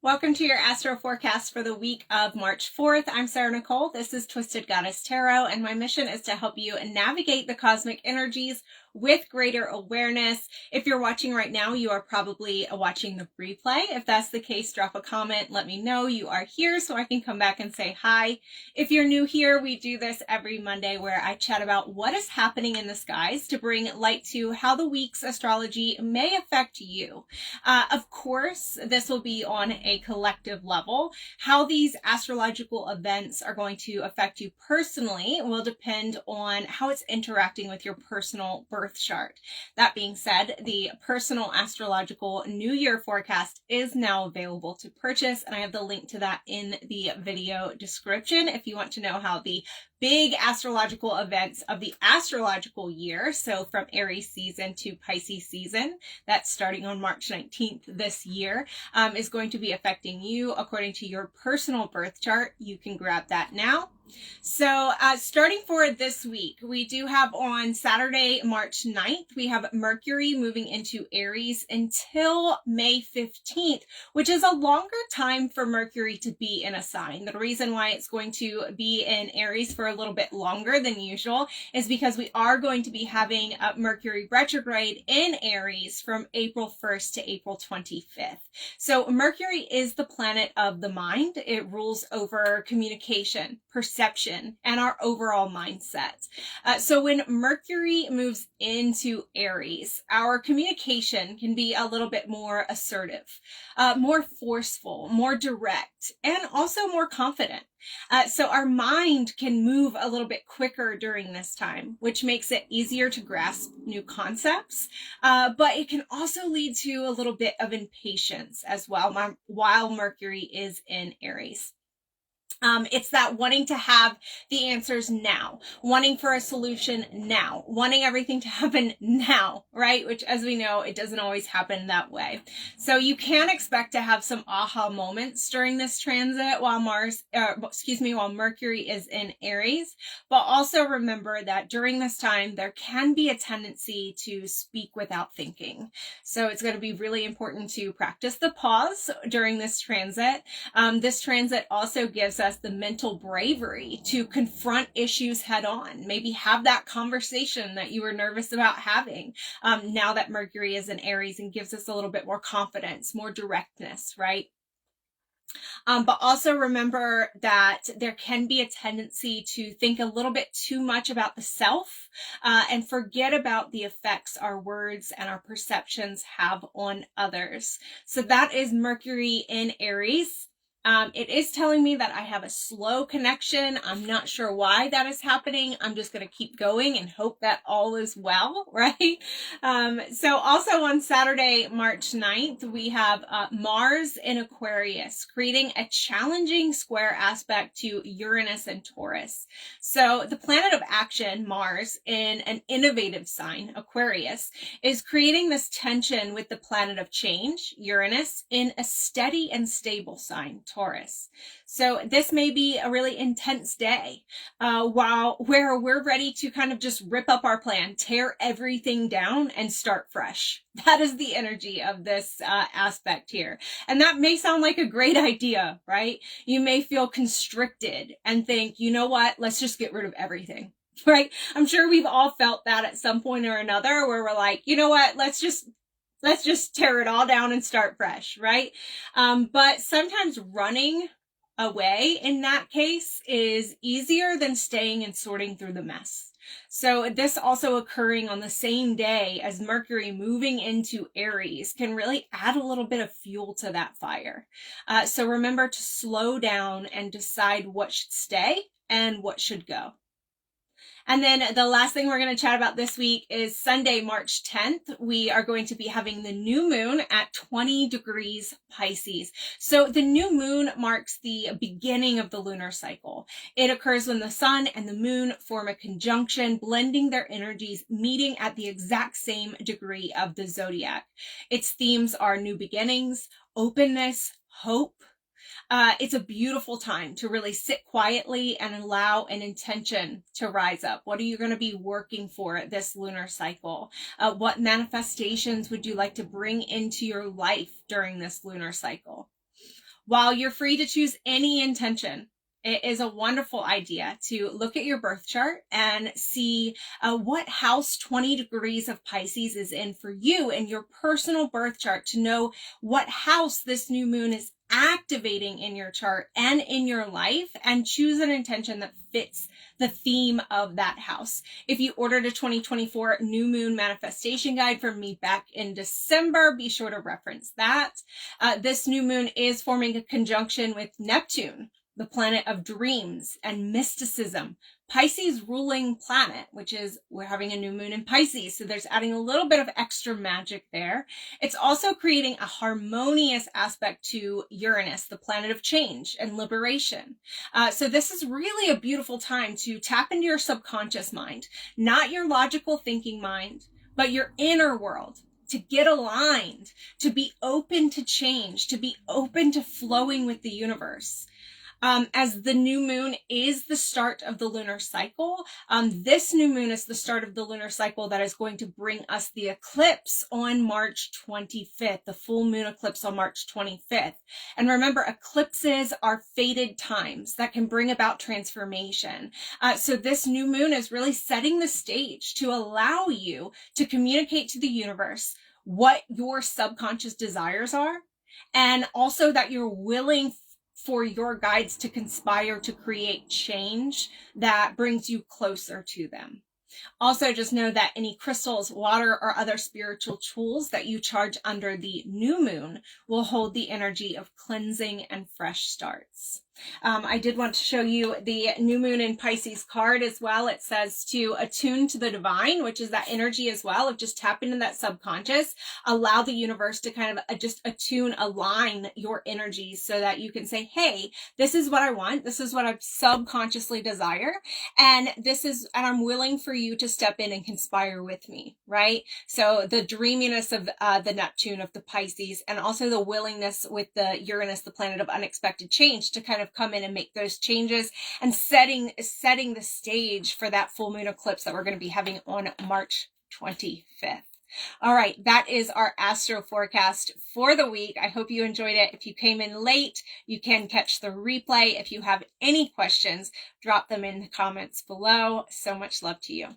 Welcome to your Astro Forecast for the week of March 4th. I'm Sarah Nicole. This is Twisted Goddess Tarot, and my mission is to help you navigate the cosmic energies with greater awareness. If you're watching right now, you are probably watching the replay. If that's the case, drop a comment. Let me know you are here so I can come back and say hi. If you're new here, we do this every Monday where I chat about what is happening in the skies to bring light to how the week's astrology may affect you. Of course, this will be on a collective level. How these astrological events are going to affect you personally will depend on how it's interacting with your personal birth chart. That being said, the personal astrological New Year forecast is now available to purchase, and I have the link to that in the video description if you want to know how the big astrological events of the astrological year, so from Aries season to Pisces season, that's starting on March 19th this year, is going to be affecting you according to your personal birth chart. You can grab that now. So starting for this week, we do have on Saturday, March 9th, we have Mercury moving into Aries until May 15th, which is a longer time for Mercury to be in a sign. The reason why it's going to be in Aries for a little bit longer than usual is because we are going to be having Mercury retrograde in Aries from April 1st to April 25th. So Mercury is the planet of the mind. It rules over communication, perception, and our overall mindset. So when Mercury moves into Aries, our communication can be a little bit more assertive, more forceful, more direct, and also more confident. So our mind can move a little bit quicker during this time, which makes it easier to grasp new concepts, but it can also lead to a little bit of impatience as well while Mercury is in Aries. It's that wanting to have the answers now, wanting for a solution now, wanting everything to happen now, right? Which, as we know, it doesn't always happen that way. So you can expect to have some aha moments during this transit while Mercury is in Aries. But also remember that during this time, there can be a tendency to speak without thinking. So it's going to be really important to practice the pause during this transit. This transit also gives us the mental bravery to confront issues head on, maybe have that conversation that you were nervous about having now that Mercury is in Aries, and gives us a little bit more confidence, more directness, right? But also remember that there can be a tendency to think a little bit too much about the self and forget about the effects our words and our perceptions have on others. So that is Mercury in Aries. It is telling me that I have a slow connection. I'm not sure why that is happening. I'm just going to keep going and hope that all is well, right? So also on Saturday, March 9th, we have Mars in Aquarius, creating a challenging square aspect to Uranus and Taurus. So the planet of action, Mars, in an innovative sign, Aquarius, is creating this tension with the planet of change, Uranus, in a steady and stable sign, Taurus. So this may be a really intense day where we're ready to kind of just rip up our plan, tear everything down, and start fresh. That is the energy of this aspect here. And that may sound like a great idea, right? You may feel constricted and think, you know what, let's just get rid of everything. Right? I'm sure we've all felt that at some point or another where we're like, you know what, let's just tear it all down and start fresh, right? But sometimes running away in that case is easier than staying and sorting through the mess. So this also occurring on the same day as Mercury moving into Aries can really add a little bit of fuel to that fire. So remember to slow down and decide what should stay and what should go. And then the last thing we're going to chat about this week is Sunday, March 10th. We are going to be having the new moon at 20 degrees Pisces. So the new moon marks the beginning of the lunar cycle. It occurs when the sun and the moon form a conjunction, blending their energies, meeting at the exact same degree of the zodiac. Its themes are new beginnings, openness, hope. It's a beautiful time to really sit quietly and allow an intention to rise up. What are you going to be working for this lunar cycle? What manifestations would you like to bring into your life during this lunar cycle? While you're free to choose any intention, it is a wonderful idea to look at your birth chart and see what house 20 degrees of Pisces is in for you in your personal birth chart, to know what house this new moon is activating in your chart and in your life, and choose an intention that fits the theme of that house. If you ordered a 2024 new moon manifestation guide from me back in December, be sure to reference that. This new moon is forming a conjunction with Neptune, the planet of dreams and mysticism, Pisces ruling planet, which is, we're having a new moon in Pisces, so there's adding a little bit of extra magic there. It's also creating a harmonious aspect to Uranus, the planet of change and liberation. So this is really a beautiful time to tap into your subconscious mind, not your logical thinking mind, but your inner world, to get aligned, to be open to change, to be open to flowing with the universe. As the new moon is the start of the lunar cycle, this new moon is the start of the lunar cycle that is going to bring us the eclipse on March 25th, the full moon eclipse on March 25th. And remember, eclipses are fated times that can bring about transformation. So this new moon is really setting the stage to allow you to communicate to the universe what your subconscious desires are, and also that you're willing for your guides to conspire to create change that brings you closer to them. Also, just know that any crystals, water, or other spiritual tools that you charge under the new moon will hold the energy of cleansing and fresh starts. I did want to show you the new moon in Pisces card as well. It says to attune to the divine, which is that energy as well of just tapping into that subconscious. Allow the universe to kind of just attune, align your energies so that you can say, hey, this is what I want. This is what I subconsciously desire. And I'm willing for you to step in and conspire with me, right? So the dreaminess of the Neptune, of the Pisces, and also the willingness with the Uranus, the planet of unexpected change, to kind of come in and make those changes, and setting the stage for that full moon eclipse that we're going to be having on March 25th. All right, that is our astro forecast for the week. I hope you enjoyed it. If you came in late, you can catch the replay. If you have any questions, drop them in the comments below. So much love to you.